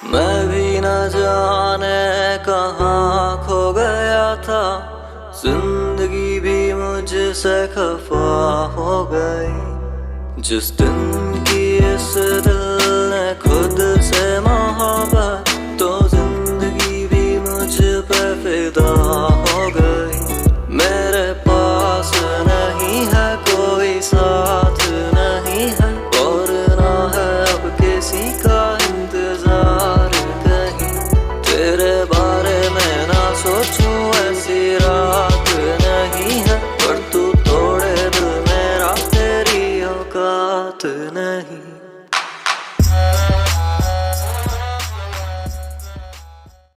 मैं भी न जाने कहाँ खो गया था, जिंदगी भी मुझसे खफा हो गई। जिस दिन की इस दिल ने खुद से मोहब्बत, तो जिंदगी भी मुझ पे फिदा हो गई। मेरे पास नहीं है कोई साथ नहीं है, और ना है अब किसी का इंतजार कहीं। तेरे बारे में ना सोचूं ऐसी रात नहीं है, पर तू तोड़े दिल मेरा तेरी औकात नहीं।